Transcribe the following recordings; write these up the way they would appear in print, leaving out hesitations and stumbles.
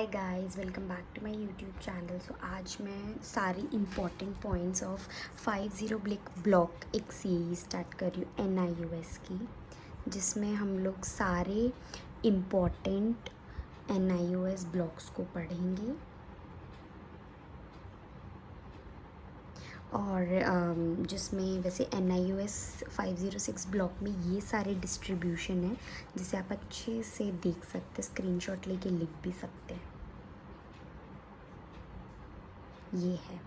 Hi guys, welcome back to my YouTube channel. So आज मैं सारी इम्पॉर्टेंट पॉइंट्स ऑफ 50 ब्लॉक एक series start कर रही हूँ NIUS की, जिसमें हम लोग सारे इम्पॉर्टेंट NIUS ब्लॉक्स को पढ़ेंगे। और जिसमें वैसे NIUS 506 ब्लॉक में ये सारे डिस्ट्रीब्यूशन है जिसे आप अच्छे से देख सकते, स्क्रीनशॉट लेके लिख भी सकते हैं। ये है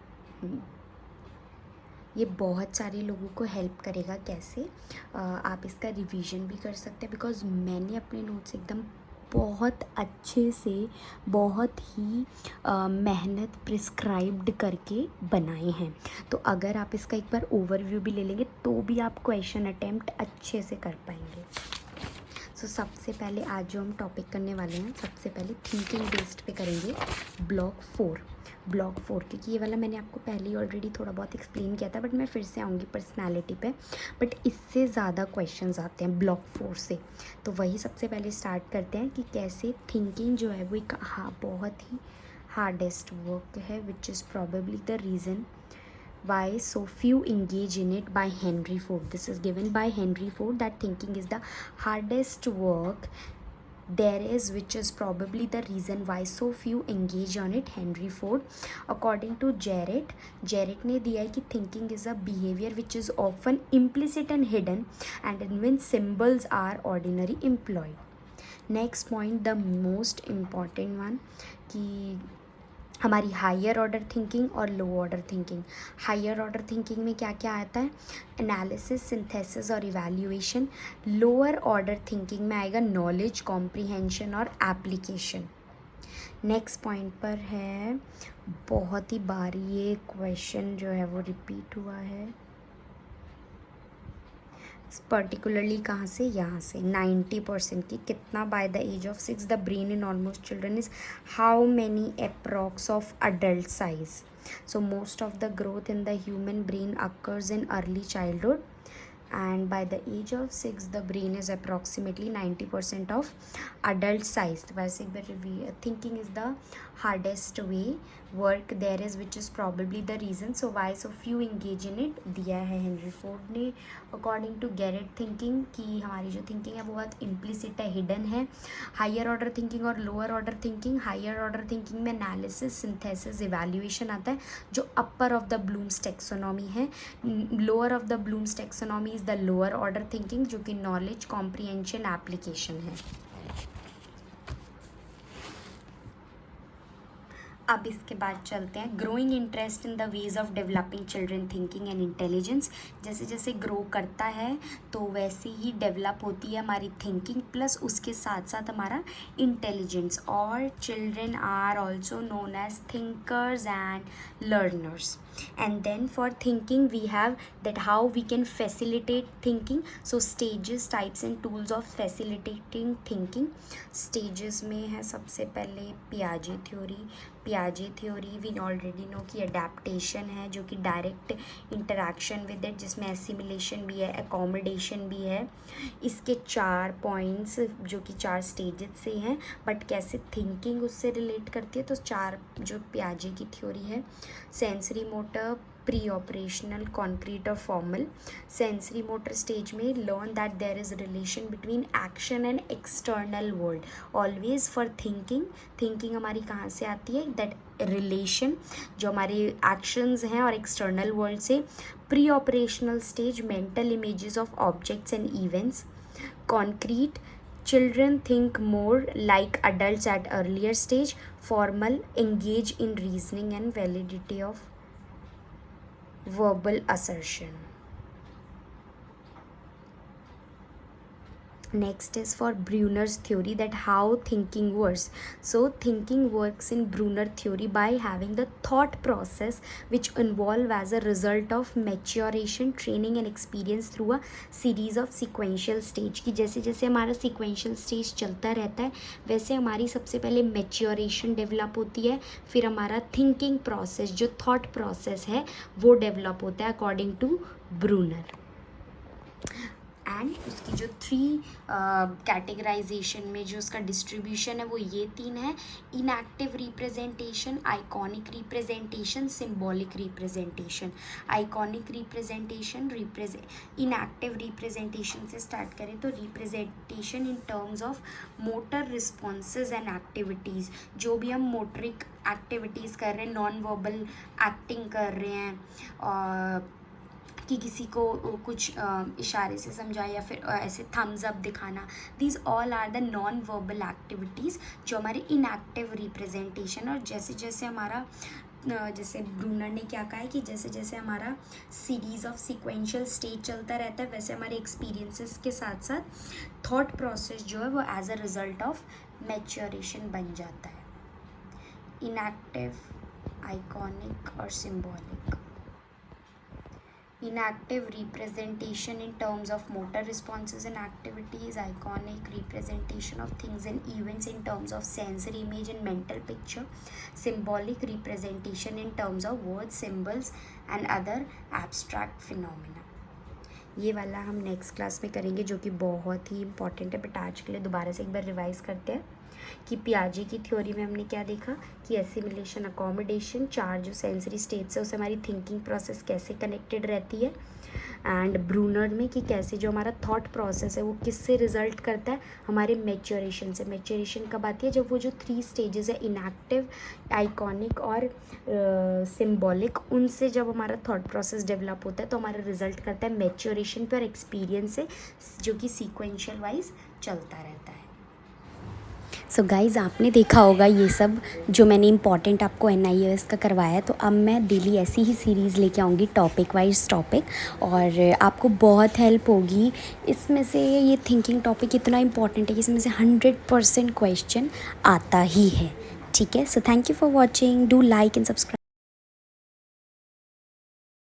ये बहुत सारे लोगों को हेल्प करेगा। कैसे आप इसका रिवीजन भी कर सकते हैं, बिकॉज़ मैंने अपने नोट्स एकदम बहुत अच्छे से, बहुत ही मेहनत प्रिस्क्राइब्ड करके बनाए हैं। तो अगर आप इसका एक बार ओवरव्यू भी ले लेंगे तो भी आप क्वेश्चन अटेम्प्ट अच्छे से कर पाएंगे। सो सबसे पहले आज जो हम टॉपिक करने वाले हैं, सबसे पहले थिंकिंग बेस्ड पे करेंगे ब्लॉक 4, क्योंकि ये वाला मैंने आपको पहले ही ऑलरेडी थोड़ा बहुत एक्सप्लेन किया था, बट मैं फिर से आऊँगी पर्सनालिटी पे। बट इससे ज़्यादा क्वेश्चंस आते हैं ब्लॉक 4 से, तो वही सबसे पहले स्टार्ट करते हैं कि कैसे थिंकिंग जो है वो एक बहुत ही हार्डेस्ट वर्क है, which is probably the reason why so few engage in it, by Henry Ford. This is given by Henry Ford, that thinking is the hardest work there is, which is probably the reason why so few engage on it. Henry Ford. According to Jarrett ने दिया है कि thinking is a behavior which is often implicit and hidden, and when symbols are ordinary employed. Next point, the most important one, कि हमारी higher order thinking और low order thinking. Higher order thinking में क्या क्या आता है? Analysis, synthesis और evaluation. Lower order thinking में आएगा नॉलेज, कॉम्प्रिहेंशन और एप्लीकेशन। नेक्स्ट पॉइंट पर है, बहुत ही बार ये क्वेश्चन जो है वो रिपीट हुआ है, पर्टिकुलरली कहाँ से? यहाँ से 90% की। कितना? By the age of 6 the brain in almost children is how many approx of adult size? So most of the growth in the human brain occurs in early childhood, and by the age of 6 the brain is approximately 90% of adult size. वैसे thinking is the hardest way work there is, which is probably the reason so why so few engage in it, दिया है Henry Ford ने। According to Garrett thinking, कि हमारी जो thinking है वो बहुत इम्प्लिसिट है, हिडन है। हायर ऑर्डर थिंकिंग और lower order thinking. Higher order thinking में एनालिसिस, सिंथेसिस, इवैल्यूएशन आता है, जो upper of the Bloom's taxonomy है। Lower of the Bloom's taxonomy is the lower order thinking, जो कि नॉलेज, कॉम्प्रिहेंशन, एप्लीकेशन है। अब इसके बाद चलते हैं growing interest in the ways of developing children thinking and intelligence. जैसे जैसे ग्रो करता है तो वैसे ही डेवलप होती है हमारी थिंकिंग, प्लस उसके साथ साथ हमारा इंटेलिजेंस। और children are also known as thinkers and learners. And then for thinking we have that how we can facilitate thinking. So stages, types and tools of facilitating thinking. stages में है सबसे पहले पियाजे theory we already know कि adaptation है, जो कि direct interaction with it, जिसमें assimilation भी है, एकोमोडेशन भी है। इसके 4 पॉइंट्स जो कि 4 स्टेजेस से हैं, बट कैसे थिंकिंग उससे रिलेट करती है, तो 4 जो पियाजे की थ्योरी है, sensory motor, pre operational, concrete और फॉर्मल। सेंसरी मोटर स्टेज में learn that there is relation between action and external world. Always for thinking हमारी कहाँ से आती है? दैट रिलेशन जो हमारे एक्शंस हैं और एक्सटर्नल वर्ल्ड से। Pre operational stage, mental images of objects and events. Concrete, children think more like adults at earlier stage. Formal, engage in reasoning and validity of verbal assertion. Next is for Brunner's theory, that how thinking works. So thinking works in Brunner theory by having the thought process which involve as a result of maturation, training and experience through a series of sequential stage. कि जैसे जैसे हमारा sequential stage चलता रहता है वैसे हमारी सबसे पहले maturation डेवलप होती है, फिर हमारा thinking process जो thought process है वो डेवलप होता है अकॉर्डिंग टू ब्रूनर। एंड उसकी जो 3 कैटेगराइजेशन में जो उसका डिस्ट्रीब्यूशन है वो ये 3 है: inactive representation, iconic representation, symbolic representation. Iconic representation, inactive representation से स्टार्ट करें तो representation in terms of motor responses and activities. जो भी हम मोटरिक एक्टिविटीज़ कर रहे हैं, नॉन वर्बल एक्टिंग कर रहे हैं, कि किसी को कुछ इशारे से समझाए या फिर ऐसे थम्स अप दिखाना, these all are the non verbal activities जो हमारे इनएक्टिव रिप्रेजेंटेशन। और जैसे जैसे हमारा जैसे ब्रूनर ने क्या कहा है कि जैसे जैसे हमारा सीरीज़ ऑफ सीक्वेंशियल स्टेज चलता रहता है, वैसे हमारे एक्सपीरियंसेस के साथ साथ थॉट प्रोसेस जो है वो as a result of maturation बन जाता है। इनएक्टिव, आइकॉनिक और symbolic. Inactive representation in terms of motor responses and activities, iconic representation of things and events in terms of sensory image and mental picture, symbolic representation in terms of words, symbols and other abstract phenomena. ये वाला हम next class में करेंगे जो कि बहुत ही important है, but आज के लिए दोबारा से एक बार रिवाइज करते हैं कि पियाजे की थ्योरी में हमने क्या देखा कि एसिमिलेशन, अकोमोडेशन, 4 जो सेंसरी स्टेट्स है उससे हमारी थिंकिंग प्रोसेस कैसे कनेक्टेड रहती है, एंड ब्रूनर में कि कैसे जो हमारा थॉट प्रोसेस है वो किससे रिजल्ट करता है, हमारे मैच्योरेशन से। मैच्योरेशन कब आती है? जब वो जो 3 स्टेजेस है, इनएक्टिव, आइकॉनिक और सिंबॉलिक, उनसे जब हमारा थॉट प्रोसेस डेवलप होता है तो हमारा रिजल्ट करता है मैच्योरेशन पे और एक्सपीरियंस से, जो कि सीक्वेंशियल वाइज चलता रहता है। सो गाइज़, आपने देखा होगा ये सब जो मैंने इंपॉर्टेंट आपको NIOS का करवाया है, तो अब मैं डेली ऐसी ही सीरीज़ लेके आऊँगी टॉपिक वाइज टॉपिक, और आपको बहुत हेल्प होगी इसमें से। ये थिंकिंग टॉपिक इतना इंपॉर्टेंट है कि इसमें से 100% क्वेश्चन आता ही है, ठीक है। So thank you for watching, do like and subscribe.